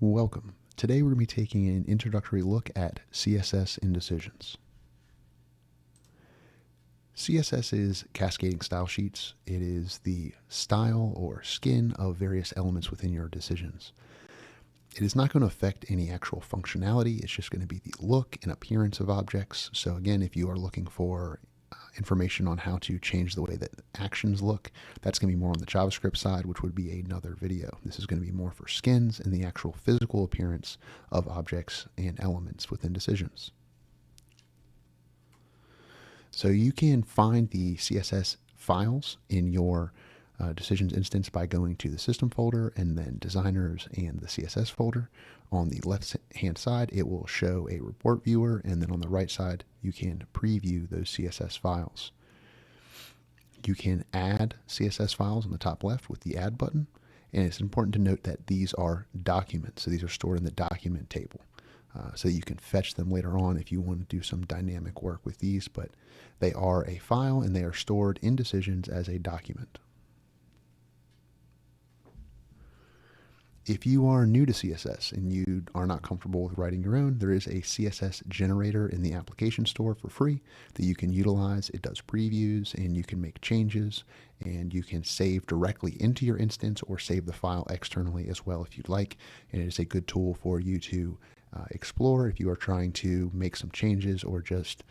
Welcome. Today we're going to be taking an introductory look at CSS in decisions. CSS is cascading style sheets. It is the style or skin of various elements within your decisions. It is not going to affect any actual functionality. It's just going to be the look and appearance of objects. So again, if you are looking for information on how to change the way that actions look, that's going to be more on the JavaScript side, which would be another video. This is going to be more for skins and the actual physical appearance of objects and elements within decisions. So you can find the CSS files in your decisions instance by going to the system folder and then designers and the CSS folder. On the left hand side, it will show a report viewer, and then on the right side, you can preview those CSS files. You can add CSS files on the top left with the add button, and it's important to note that these are documents, so these are stored in the document table. So you can fetch them later on if you want to do some dynamic work with these, but they are a file and they are stored in decisions as a document. If you are new to CSS and you are not comfortable with writing your own, there is a CSS generator in the application store for free that you can utilize. It does previews and you can make changes and you can save directly into your instance or save the file externally as well if you'd like. And it is a good tool for you to explore if you are trying to make some changes or just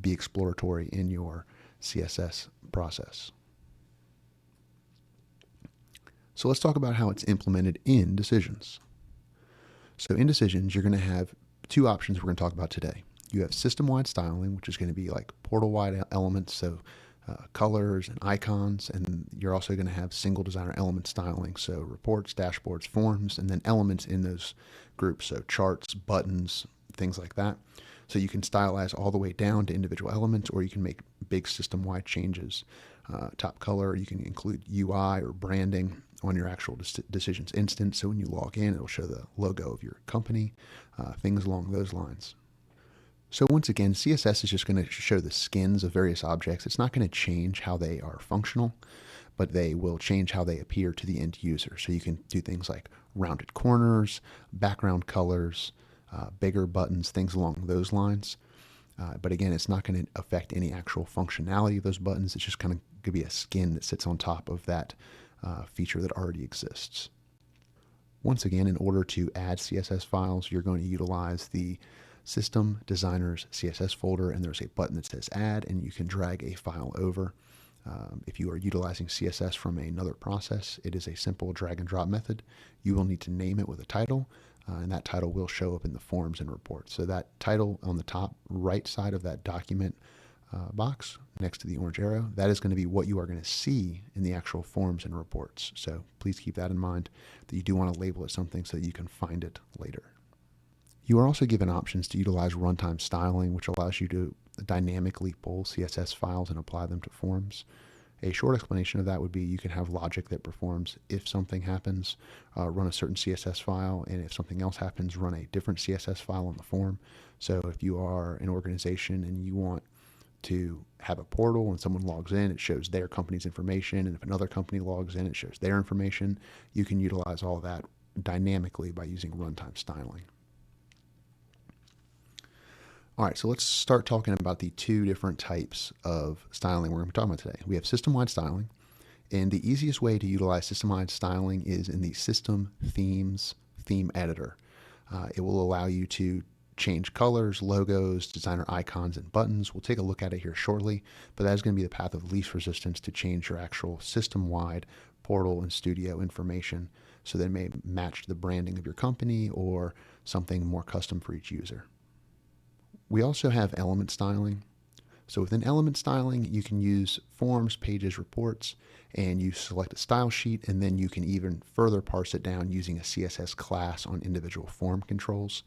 be exploratory in your CSS process. So let's talk about how it's implemented in decisions. So in decisions, you're going to have two options we're going to talk about today. You have system-wide styling, which is going to be like portal-wide elements, so colors and icons, and you're also going to have single designer element styling, so reports, dashboards, forms, and then elements in those groups, so charts, buttons, things like that. So you can stylize all the way down to individual elements, or you can make big system-wide changes. Top color, you can include UI or branding on your actual decisions instance. So when you log in, it'll show the logo of your company, things along those lines. So once again, CSS is just going to show the skins of various objects. It's not going to change how they are functional, but they will change how they appear to the end user. So you can do things like rounded corners, background colors, bigger buttons, things along those lines. But again, it's not going to affect any actual functionality of those buttons. It's just kind of going to be a skin that sits on top of that feature that already exists. Once again, in order to add CSS files, you're going to utilize the System Designers CSS folder, and there's a button that says Add, and you can drag a file over. If you are utilizing CSS from another process, it is a simple drag and drop method. You will need to name it with a title, and that title will show up in the forms and reports. So that title on the top right side of that document box next to the orange arrow, that is going to be what you are going to see in the actual forms and reports. So please keep that in mind, that you do want to label it something so that you can find it later. You are also given options to utilize runtime styling, which allows you to dynamically pull CSS files and apply them to forms. A short explanation of that would be you can have logic that performs if something happens, run a certain CSS file, and if something else happens, run a different CSS file on the form. So if you are an organization and you want to have a portal and someone logs in, it shows their company's information, and if another company logs in, it shows their information. You can utilize all that dynamically by using runtime styling. All right, so let's start talking about the two different types of styling we're going to be talking about today. We have system-wide styling, and the easiest way to utilize system-wide styling is in the System Themes theme editor. It will allow you to change colors, logos, designer icons, and buttons. We'll take a look at it here shortly, but that is going to be the path of least resistance to change your actual system-wide portal and studio information so that it may match the branding of your company or something more custom for each user. We also have element styling. So within element styling, you can use forms, pages, reports, and you select a style sheet, and then you can even further parse it down using a CSS class on individual form controls.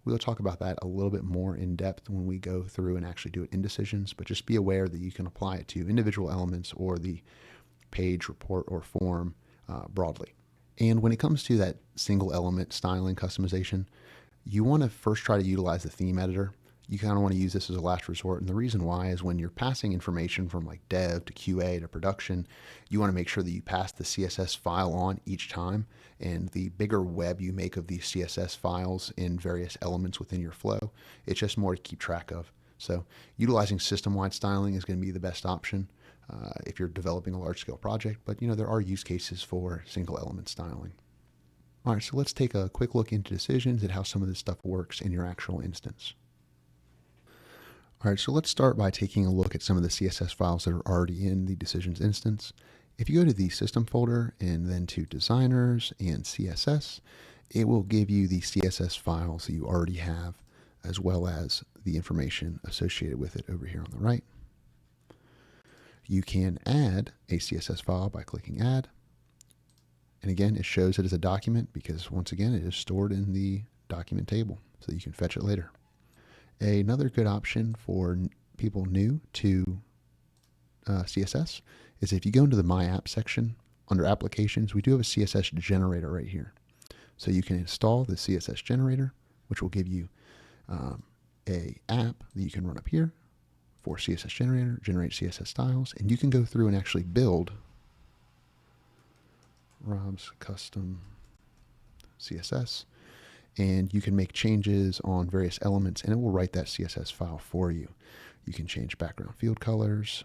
We'll talk about that a little bit more in depth when we go through and actually do it in decisions, but just be aware that you can apply it to individual elements or the page, report, or form broadly. And when it comes to that single element styling customization, you want to first try to utilize the theme editor. you kind of want to use this as a last resort. And the reason why is when you're passing information from like dev to QA to production, you want to make sure that you pass the CSS file on each time. And the bigger web you make of these CSS files in various elements within your flow, it's just more to keep track of. So utilizing system-wide styling is going to be the best option if you're developing a large-scale project. But there are use cases for single-element styling. All right, so let's take a quick look into decisions and how some of this stuff works in your actual instance. All right, so let's start by taking a look at some of the CSS files that are already in the decisions instance. If you go to the system folder and then to designers and CSS, it will give you the CSS files that you already have, as well as the information associated with it over here on the right. You can add a CSS file by clicking add. And again, it shows it as a document because once again, it is stored in the document table so you can fetch it later. Another good option for people new to CSS is if you go into the My App section, under Applications, we do have a CSS generator right here. So you can install the CSS generator, which will give you a app that you can run up here for CSS generator, generate CSS styles, and you can go through and actually build Rob's custom CSS, and you can make changes on various elements and it will write that CSS file for you. You can change background field colors,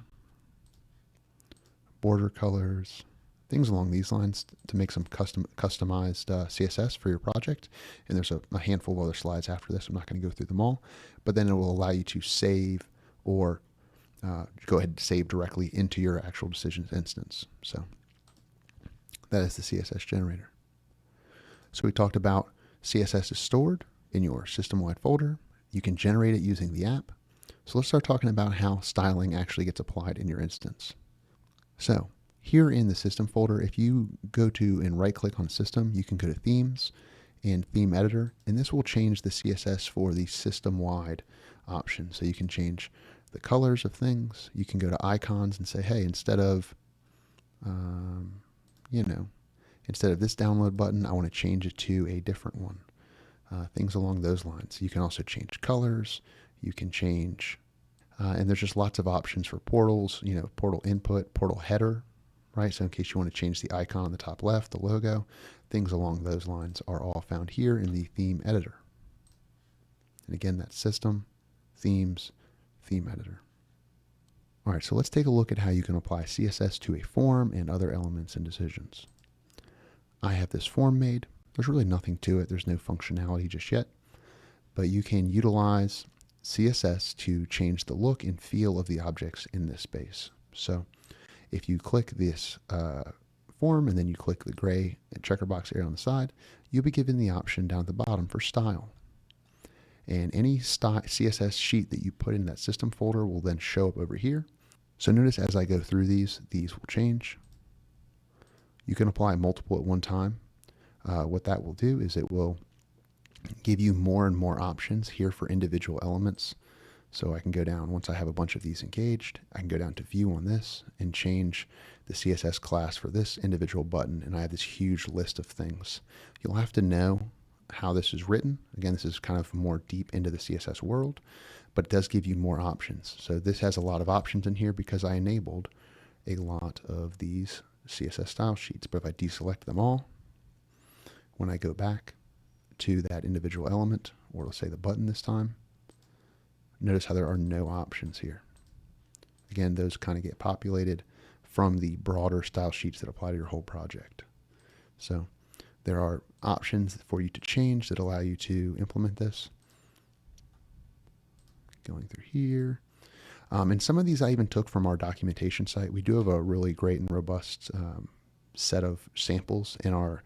border colors, things along these lines to make some customized CSS for your project. And there's a handful of other slides after this. I'm not going to go through them all, but then it will allow you to save or go ahead and save directly into your actual decisions instance. So that is the CSS generator. So we talked about CSS is stored in your system-wide folder. You can generate it using the app. So let's start talking about how styling actually gets applied in your instance. So here in the system folder, if you go to and right-click on System, you can go to Themes and Theme Editor, and this will change the CSS for the system-wide option. So you can change the colors of things. You can go to icons and say, hey, instead of this download button, I want to change it to a different one. Things along those lines. You can also change colors. You can change, and there's just lots of options for portals, portal input, portal header, right? So in case you want to change the icon on the top left, the logo, things along those lines are all found here in the theme editor. And again, that's System, Themes, Theme Editor. All right, so let's take a look at how you can apply CSS to a form and other elements and decisions. I have this form made. There's really nothing to it. There's no functionality just yet, but you can utilize CSS to change the look and feel of the objects in this space. So if you click this form and then you click the gray checker box area on the side, you'll be given the option down at the bottom for style. And any CSS sheet that you put in that system folder will then show up over here. So notice as I go through these will change. You can apply multiple at one time. What that will do is it will give you more and more options here for individual elements. So I can go down, once I have a bunch of these engaged, I can go down to View on this and change the CSS class for this individual button, and I have this huge list of things. You'll have to know how this is written. Again, this is kind of more deep into the CSS world, but it does give you more options. So this has a lot of options in here because I enabled a lot of these CSS style sheets. But if I deselect them all, when I go back to that individual element, or let's say the button this time, notice how there are no options here. Again, those kind of get populated from the broader style sheets that apply to your whole project. So there are options for you to change that allow you to implement this. Going through here. And some of these I even took from our documentation site. We do have a really great and robust set of samples in our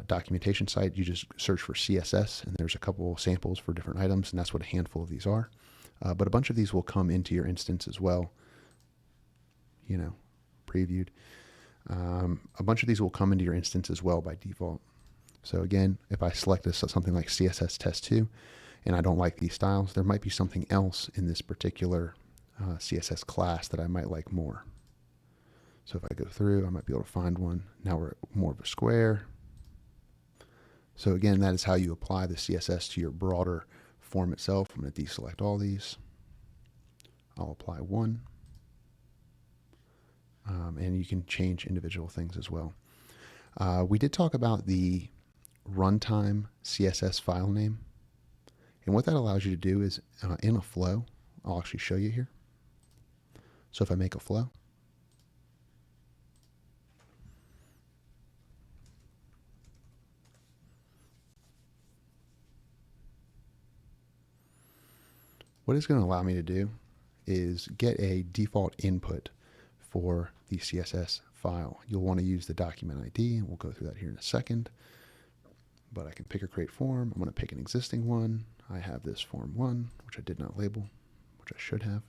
documentation site. You just search for CSS and there's a couple of samples for different items, and that's what a handful of these are. But a bunch of these will come into your instance as well, previewed. A bunch of these will come into your instance as well by default. So again, if I select something like CSS Test 2 and I don't like these styles, there might be something else in this particular CSS class that I might like more. So if I go through, I might be able to find one. Now we're more of a square. So again, that is how you apply the CSS to your broader form itself, I'm going to deselect all these. I'll apply one. And you can change individual things as well. We did talk about the runtime CSS file name. And what that allows you to do is in a flow, I'll actually show you here. So if I make a flow, what it's going to allow me to do is get a default input for the CSS file. You'll want to use the document ID, and we'll go through that here in a second. But I can pick or create form. I'm going to pick an existing one. I have this form 1, which I did not label, which I should have.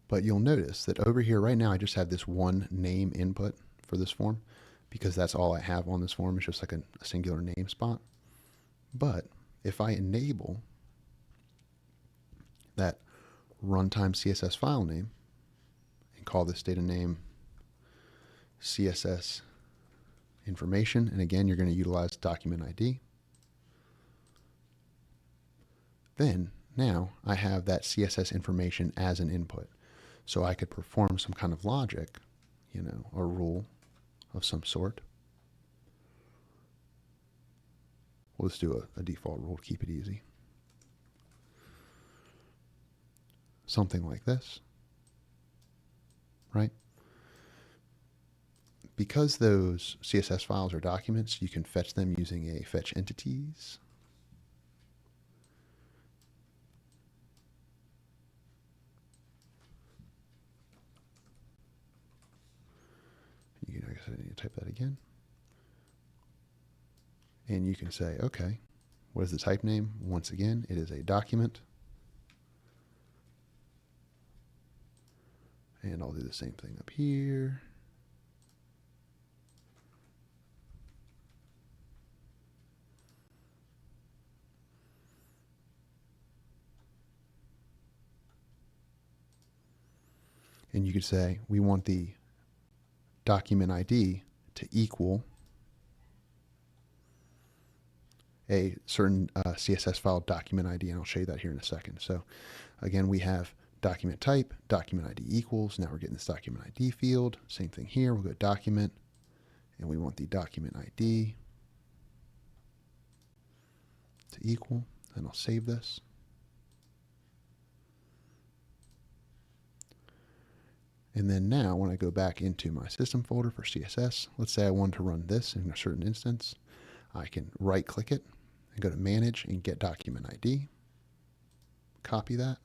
But you'll notice that over here right now, I just have this one name input for this form because that's all I have on this form. It's just like a singular name spot. But if I enable that runtime CSS file name and call this data name CSS information, and again, you're going to utilize document ID, then now I have that CSS information as an input. So I could perform some kind of logic, a rule of some sort. We'll just do a default rule to keep it easy. Something like this, right? Because those CSS files are documents, you can fetch them using a fetch entities. I guess I need to type that again. And you can say, okay, what is the type name? Once again, it is a document. And I'll do the same thing up here. And you could say, we want the document ID to equal a certain CSS file document ID, and I'll show you that here in a second. So again, we have document type, document ID equals. Now we're getting this document ID field. Same thing here. We'll go document, and we want the document ID to equal, and I'll save this. And then now when I go back into my system folder for CSS, let's say I want to run this in a certain instance, I can right click it and go to manage and get document ID, copy that,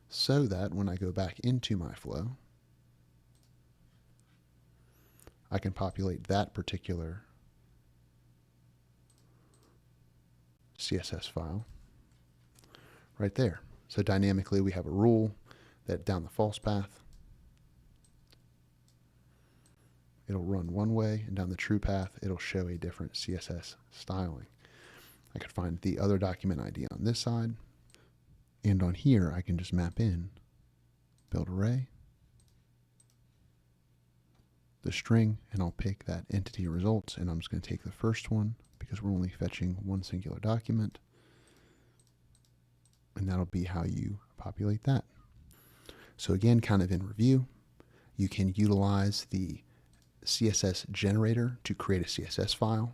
so that when I go back into my flow, I can populate that particular CSS file right there. So dynamically we have a rule that down the false path, it'll run one way, and down the true path, it'll show a different CSS styling. I could find the other document ID on this side, and on here, I can just map in, build array, the string, and I'll pick that entity results, and I'm just going to take the first one because we're only fetching one singular document, and that'll be how you populate that. So again, kind of in review, you can utilize the CSS generator to create a CSS file.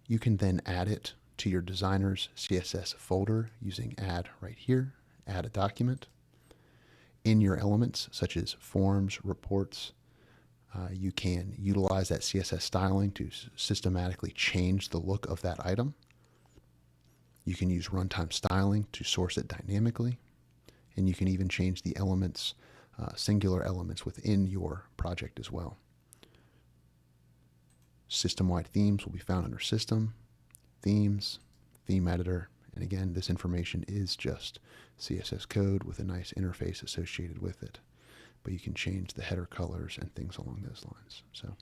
You can then add it to your designer's CSS folder using add right here, add a document. In your elements, such as forms, reports, you can utilize that CSS styling to systematically change the look of that item. You can use runtime styling to source it dynamically, and you can even change the elements, singular elements within your project as well. System-wide themes will be found under System, Themes, Theme Editor, and again, this information is just CSS code with a nice interface associated with it. But you can change the header colors and things along those lines. So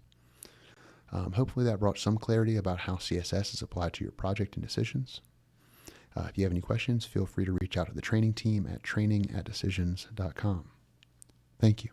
hopefully that brought some clarity about how CSS is applied to your project and decisions. If you have any questions, feel free to reach out to the training team at training@decisions.com. Thank you.